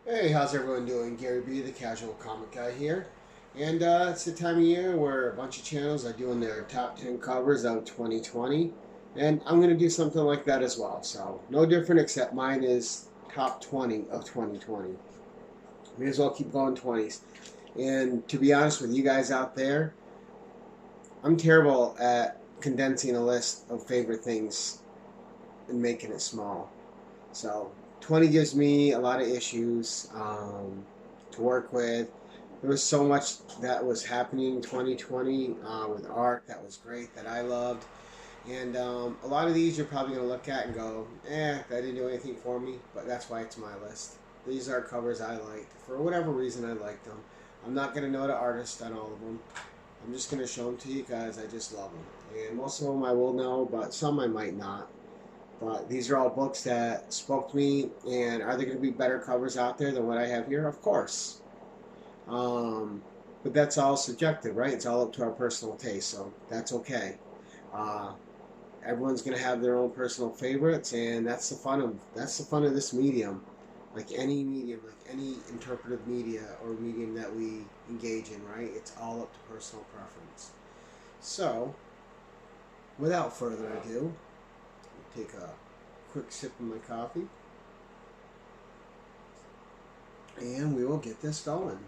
Hey, how's everyone doing? Gary B, the casual comic guy here. And it's the time of year where a bunch of channels are doing their top 10 covers of 2020. And I'm going to do something like that as well. So, no different except mine is top 20 of 2020. May as well keep going 20s. And to be honest with you guys out there, I'm terrible at condensing a list of favorite things and making it small. So 20 gives me a lot of issues to work with. There was so much that was happening in 2020 with art that was great that I loved. And a lot of these you're probably going to look at and go, that didn't do anything for me, but that's why it's my list. These are covers I liked. For whatever reason, I liked them. I'm not going to know the artist on all of them. I'm just going to show them to you guys. I just love them. And most of them I will know, but some I might not. But these are all books that spoke to me, and are there going to be better covers out there than what I have here? Of course. Um, but that's all subjective, right? It's all up to our personal taste, so that's okay. Uh, Everyone's going to have their own personal favorites, and that's the fun of this medium. Like any medium, like any interpretive media or medium that we engage in, right? It's all up to personal preference. So, without further ado, take a quick sip of my coffee, and we will get this going.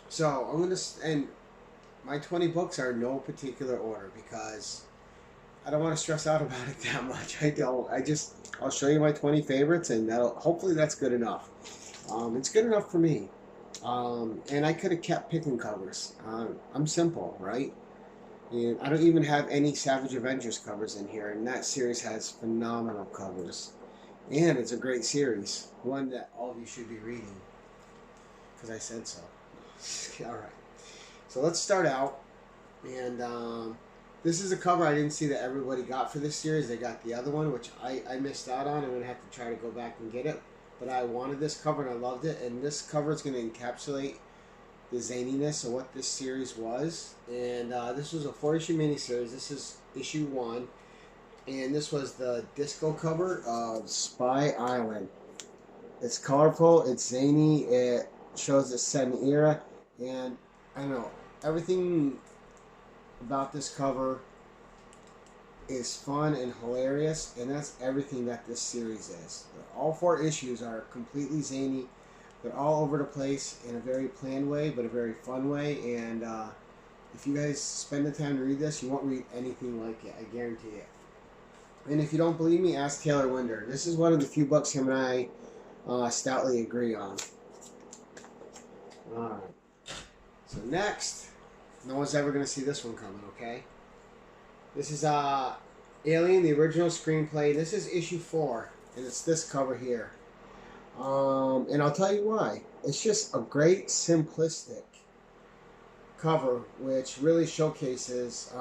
So I'm gonna and my 20 books are in no particular order because I don't want to stress out about it that much. I don't. I'll show you my 20 favorites, and that'll hopefully that's good enough. It's good enough for me. And I could have kept picking covers. I'm simple, right? And I don't even have any Savage Avengers covers in here, and that series has phenomenal covers. And it's a great series, one that all of you should be reading, because I said so. All right, so let's start out. And this is a cover I didn't see that everybody got for this series. They got the other one, which I missed out on. I'm going to have to try to go back and get it. But I wanted this cover and I loved it. And this cover is going to encapsulate the zaniness of what this series was. And this was a 4-issue miniseries. This is issue 1. And this was the disco cover of Spy Island. It's colorful, it's zany, it shows it's set in era, and I don't know, everything about this cover is fun and hilarious, and that's everything that this series is. All 4 issues are completely zany. They're all over the place in a very planned way, but a very fun way, and if you guys spend the time to read this, you won't read anything like it, I guarantee it. And if you don't believe me, ask Taylor Winder. This is one of the few books him and I stoutly agree on. Alright. So next, no one's ever going to see this one coming, okay? This is Alien, the original screenplay. This is issue 4, and it's this cover here. And I'll tell you why. It's just a great, simplistic cover, which really showcases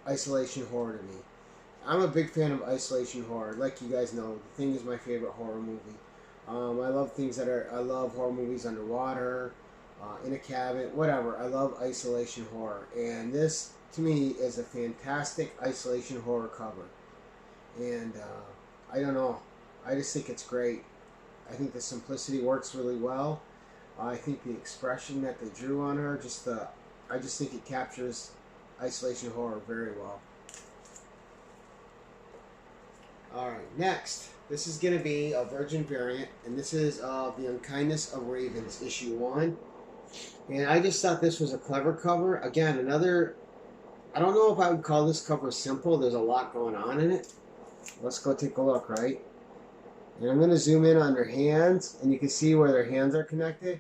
isolation horror to me. I'm a big fan of isolation horror. Like you guys know, The Thing is my favorite horror movie. I love I love horror movies underwater, in a cabin, whatever. I love isolation horror. And this, to me, is a fantastic isolation horror cover. And I don't know. I just think it's great. I think the simplicity works really well. I think the expression that they drew on her, I just think it captures isolation horror very well. Alright, next. This is going to be a Virgin variant, and this is The Unkindness of Ravens, issue 1. And I just thought this was a clever cover. Again, I don't know if I would call this cover simple. There's a lot going on in it. Let's go take a look, right? And I'm going to zoom in on their hands, and you can see where their hands are connected.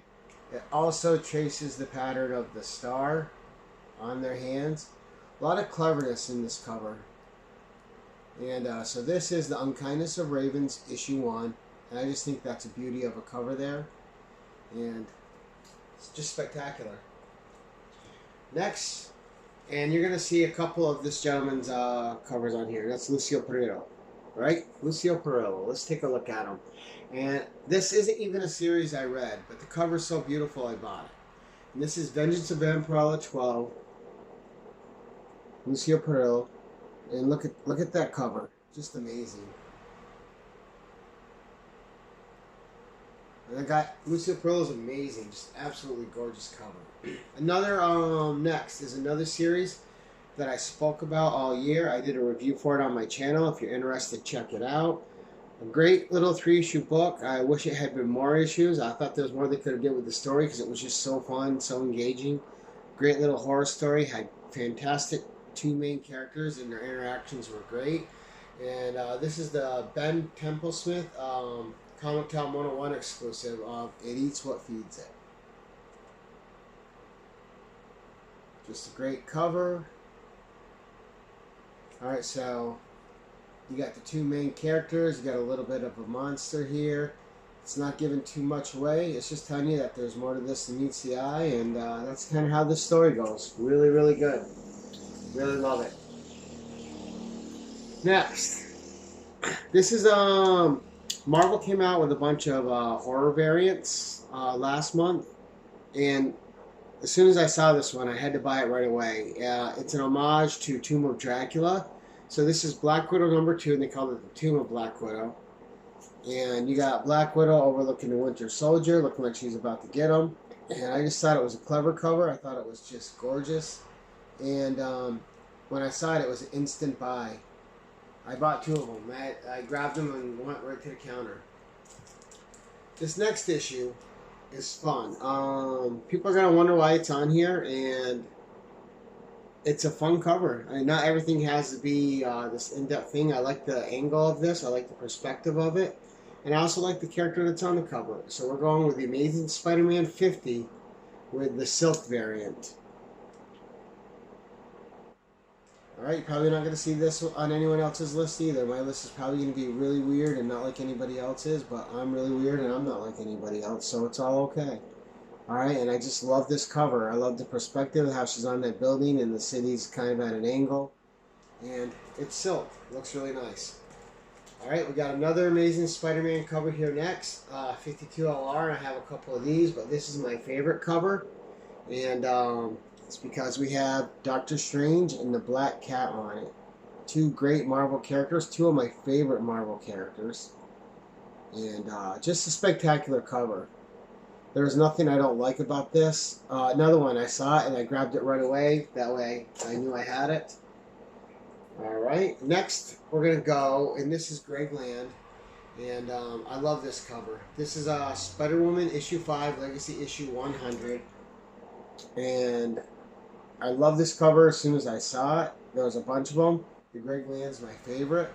It also traces the pattern of the star on their hands. A lot of cleverness in this cover. And so this is The Unkindness of Ravens, issue 1. And I just think that's a beauty of a cover there. And it's just spectacular. Next, and you're going to see a couple of this gentleman's covers on here. That's Lucio Perillo, right? Lucio Perillo. Let's take a look at him. And this isn't even a series I read, but the cover's so beautiful I bought it. And this is Vengeance of Vampirella 12. Lucio Perillo. And look at that cover. Just amazing. And I got Lucio Perillo is amazing, just absolutely gorgeous cover. Another next is another series that I spoke about all year. I did a review for it on my channel. If you're interested, check it out. A great little 3-issue book. I wish it had been more issues. I thought there was more they could have did with the story because it was just so fun, so engaging. Great little horror story. Had fantastic 2 main characters and their interactions were great. And this is the Ben Templesmith Comic Town 101 exclusive of It Eats What Feeds It. Just a great cover. Alright, so you got the 2 main characters. You got a little bit of a monster here. It's not giving too much away. It's just telling you that there's more to this than meets the eye. And that's kind of how this story goes. Really, really good. Really love it. Next. This is, Marvel came out with a bunch of horror variants last month. And as soon as I saw this one, I had to buy it right away. It's an homage to Tomb of Dracula. So this is Black Widow #2, and they call it the Tomb of Black Widow. And you got Black Widow overlooking the Winter Soldier, looking like she's about to get him. And I just thought it was a clever cover. I thought it was just gorgeous. And when I saw it, it was an instant buy. I bought 2 of them. I grabbed them and went right to the counter. This next issue is fun. People are going to wonder why it's on here, and it's a fun cover. I mean, not everything has to be this in-depth thing. I like the angle of this. I like the perspective of it. And I also like the character that's on the cover. So we're going with the Amazing Spider-Man 50 with the Silk variant. Alright, you're probably not going to see this on anyone else's list either. My list is probably going to be really weird and not like anybody else's, but I'm really weird and I'm not like anybody else, so it's all okay. Alright, and I just love this cover. I love the perspective of how she's on that building and the city's kind of at an angle. And it's silk. It looks really nice. Alright, we got another Amazing Spider-Man cover here next. 52LR, and I have a couple of these, but this is my favorite cover. And it's because we have Doctor Strange and the Black Cat on it. 2 great Marvel characters, 2 of my favorite Marvel characters. And just a spectacular cover. There's nothing I don't like about this. Another one, I saw it and I grabbed it right away. That way I knew I had it. Alright, next we're going to go, and this is Greg Land. And I love this cover. This is Spider-Woman issue 5, Legacy issue 100. And I love this cover as soon as I saw it. There was a bunch of them. The Greg Land's my favorite.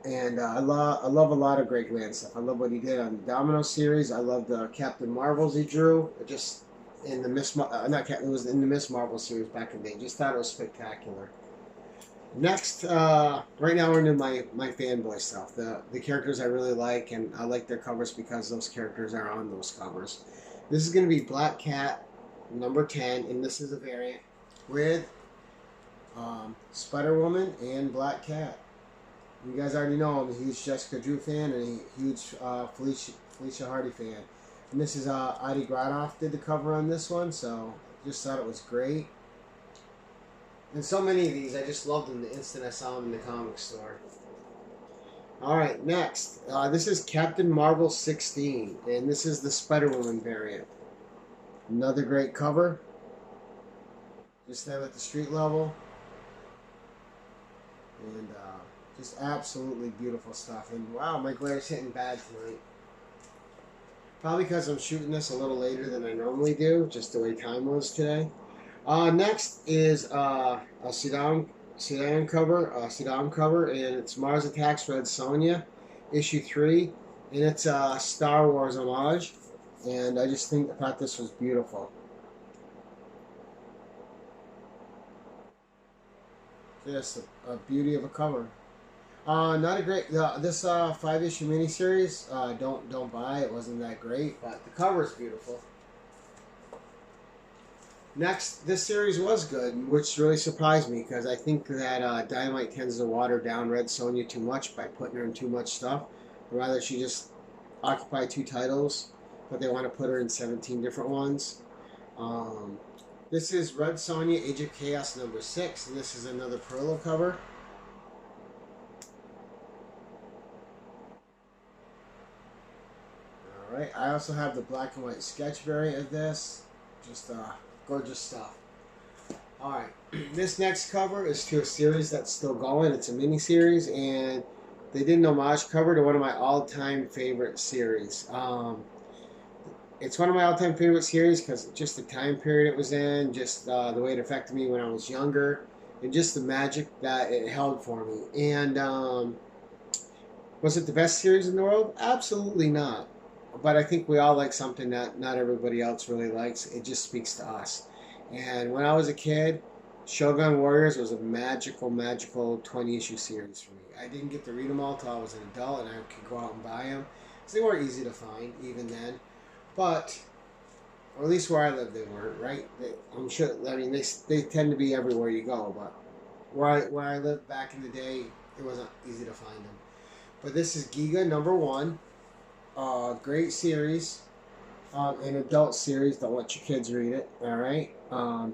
And I love a lot of Greg Land stuff. I love what he did on the Domino series. I love the Captain Marvels he drew. Just in the it was in the Miss Marvel series back in the day. Just thought it was spectacular. Next, right now we're into my fanboy stuff. The characters I really like, and I like their covers because those characters are on those covers. This is going to be Black Cat #10, and this is a variant with Spider-Woman and Black Cat. You guys already know I'm a huge Jessica Drew fan and a huge Felicia Hardy fan. And this is Adi Gradoff did the cover on this one, so just thought it was great. And so many of these, I just loved them the instant I saw them in the comic store. Alright, next. This is Captain Marvel 16, and this is the Spider-Woman variant. Another great cover. Just there at the street level. And just absolutely beautiful stuff. And wow, my glare's hitting bad tonight. Probably because I'm shooting this a little later than I normally do, just the way time was today. Next is a Sedan cover, and it's Mars Attacks Red Sonja, issue 3, and it's a Star Wars homage, and I just thought this was beautiful. Just a beauty of a cover. Not a great. This 5-issue miniseries, don't buy. It wasn't that great, but the cover is beautiful. Next, this series was good, which really surprised me because I think that Dynamite tends to water down Red Sonja too much by putting her in too much stuff. Or rather, she just occupied 2 titles, but they want to put her in 17 different ones. This is Red Sonja Age of Chaos #6, and this is another Perillo cover. Alright, I also have the black and white sketch variant of this. Just gorgeous stuff. Alright, this next cover is to a series that's still going. It's a mini-series, and they did an homage cover to one of my all-time favorite series. It's one of my all-time favorite series because just the time period it was in, just the way it affected me when I was younger, and just the magic that it held for me. And was it the best series in the world? Absolutely not. But I think we all like something that not everybody else really likes. It just speaks to us. And when I was a kid, Shogun Warriors was a magical 20-issue series for me. I didn't get to read them all until I was an adult, and I could go out and buy them. So they weren't easy to find, even then. But, or at least where I lived, they weren't, right? I'm sure, I mean, they tend to be everywhere you go, but where I lived back in the day, it wasn't easy to find them. But this is Giga #1. Great series. An adult series. Don't let your kids read it. Alright. Giga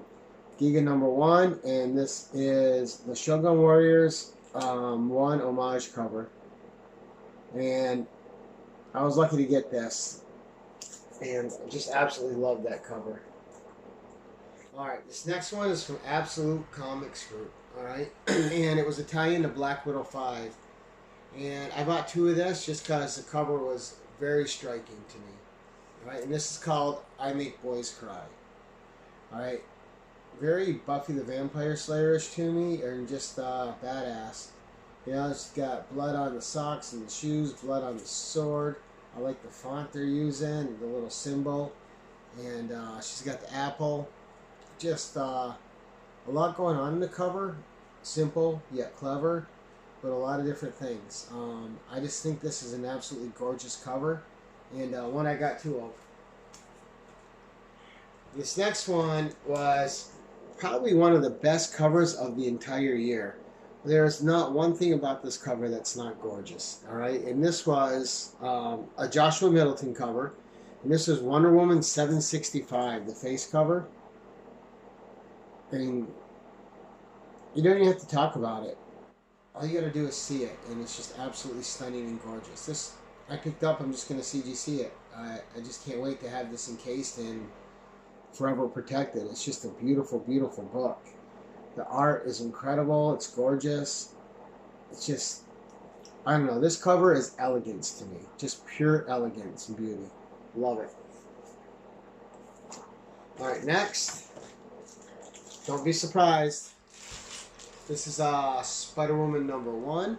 #1. And this is the Shogun Warriors 1 homage cover. And I was lucky to get this. And I just absolutely love that cover. Alright. This next one is from Absolute Comics Group. Alright. And it was Italian to Black Widow 5. And I bought 2 of this just because the cover was very striking to me. Alright, and this is called I Make Boys Cry. Alright, very Buffy the Vampire Slayer-ish to me, and just badass. You know, it's got blood on the socks and the shoes, blood on the sword. I like the font they're using, the little symbol. And she's got the apple. Just a lot going on in the cover. Simple, yet clever. But a lot of different things. I just think this is an absolutely gorgeous cover, and one I got 2 of. This next one was probably one of the best covers of the entire year. There's not one thing about this cover that's not gorgeous. Alright, and this was a Joshua Middleton cover, and this was Wonder Woman 765, the face cover. And you don't even have to talk about it. All you gotta do is see it, and it's just absolutely stunning and gorgeous. This I picked up. I'm just gonna CGC it. I just can't wait to have this encased and forever protected. It's just a beautiful, beautiful book. The art is incredible. It's gorgeous. It's just, I don't know. This cover is elegance to me. Just pure elegance and beauty. Love it. All right, next. Don't be surprised. This is Spider-Woman #1.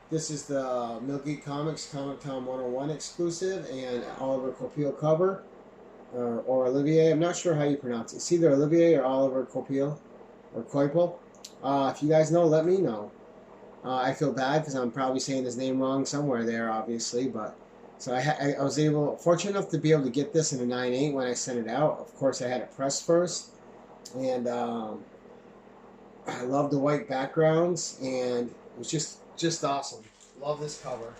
This is the Millgate Comics Comic Town 101 exclusive and Oliver Coipel cover. Or Olivier. I'm not sure how you pronounce it. It's either Olivier or Oliver Coipel. Or Coipel. If you guys know, let me know. I feel bad because I'm probably saying his name wrong somewhere there, obviously. But so I was fortunate enough to be able to get this in a 9/8 when I sent it out. Of course, I had it pressed first. And I love the white backgrounds, and it was just awesome. Love this cover.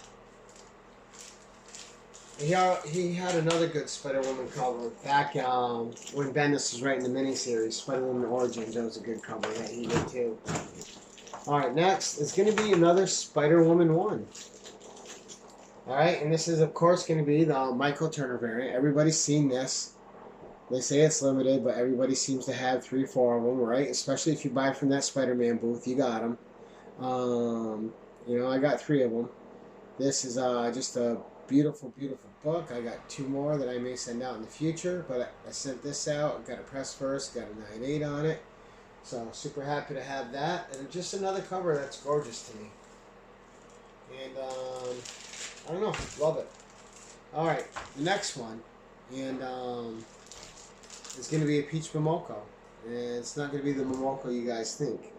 He had another good Spider-Woman cover back when Bendis was writing the miniseries, Spider-Woman Origins. That was a good cover that he did too. Alright, next it's going to be another Spider-Woman 1. Alright, and this is of course going to be the Michael Turner variant. Everybody's seen this. They say it's limited, but everybody seems to have 3 or 4 of them, right? Especially if you buy from that Spider-Man booth, you got them. You know, I got 3 of them. This is just a beautiful, beautiful book. I got 2 more that I may send out in the future, but I sent this out. Got it pressed first, got a 9/8 on it. So, super happy to have that. And just another cover that's gorgeous to me. And, I don't know, love it. Alright, the next one. And, it's going to be a Peach Momoko. And it's not going to be the Momoko you guys think.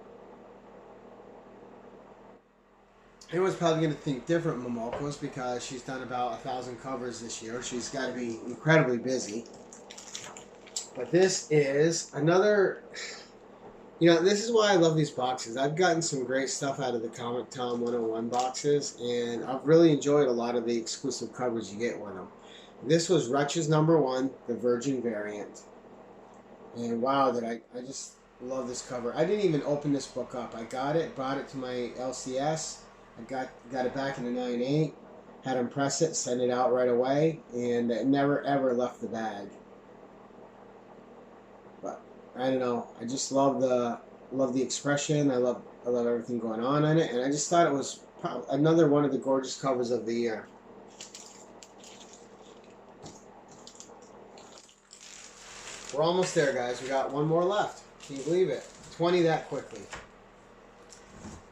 Everyone's probably going to think different Momokos because she's done about 1,000 covers this year. She's got to be incredibly busy. But this is another... You know, this is why I love these boxes. I've gotten some great stuff out of the Comic Town 101 boxes, and I've really enjoyed a lot of the exclusive covers you get with them. This was Wretches #1, the Virgin variant. And wow, I just love this cover. I didn't even open this book up. I got it, brought it to my LCS. I got it back in a 9/8. had him press it, send it out right away, and it never ever left the bag. But I don't know. I just love the expression. I love everything going on in it, and I just thought it was probably another one of the gorgeous covers of the year. We're almost there, guys. We got one more left. Can you believe it? 20 that quickly.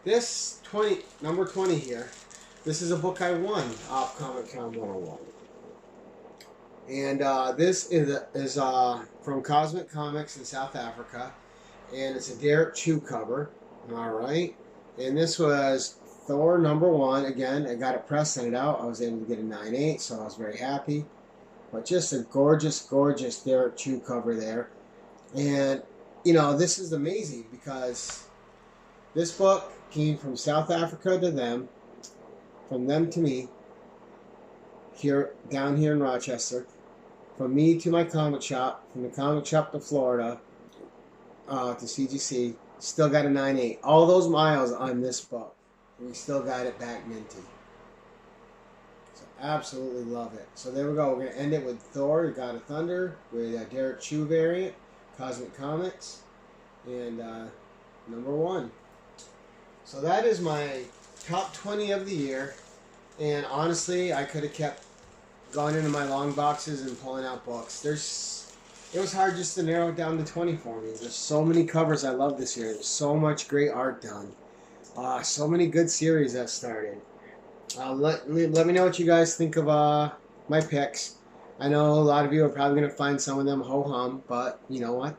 This number 20 here, this is a book I won off Comic Con 101. And this is from Cosmic Comics in South Africa. And it's a Derek Chew cover. Alright. And this was Thor number 1. Again, I got it pressed, sent it out. I was able to get a 9/8, so I was very happy. But just a gorgeous, gorgeous Derek Chew cover there. And, you know, this is amazing because this book came from South Africa to them, from them to me, down here in Rochester, from me to my comic shop, from the comic shop to Florida, to CGC, still got a 9/8. All those miles on this book, and we still got it back minty. Absolutely love it. So there we go. We're going to end it with Thor, God of Thunder, with a Derek Chew variant, Cosmic Comics, and number 1. So that is my top 20 of the year. And honestly, I could have kept going into my long boxes and pulling out books. It was hard just to narrow it down to 20 for me. There's so many covers I love this year. There's so much great art done. So many good series that started. Let me know what you guys think of my picks. I know a lot of you are probably going to find some of them ho-hum, but you know what?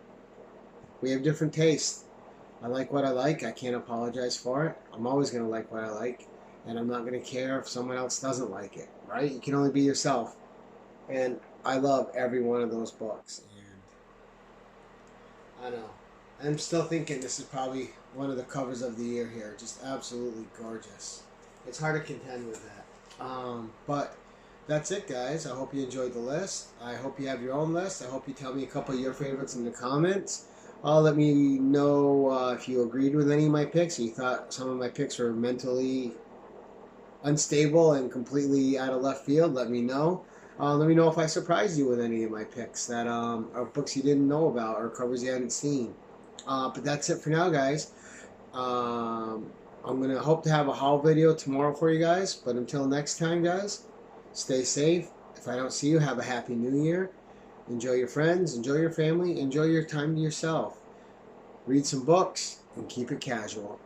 We have different tastes. I like what I like. I can't apologize for it. I'm always going to like what I like, and I'm not going to care if someone else doesn't like it, right? You can only be yourself. And I love every one of those books. And I know. I'm still thinking this is probably one of the covers of the year here. Just absolutely gorgeous. It's hard to contend with that. But that's it, guys. I hope you enjoyed the list. I hope you have your own list. I hope you tell me a couple of your favorites in the comments. Let me know if you agreed with any of my picks, or you thought some of my picks were mentally unstable and completely out of left field. Let me know. Let me know if I surprised you with any of my picks that are books you didn't know about or covers you hadn't seen. But that's it for now, guys. I'm going to hope to have a haul video tomorrow for you guys. But until next time, guys, stay safe. If I don't see you, have a happy new year. Enjoy your friends. Enjoy your family. Enjoy your time to yourself. Read some books and keep it casual.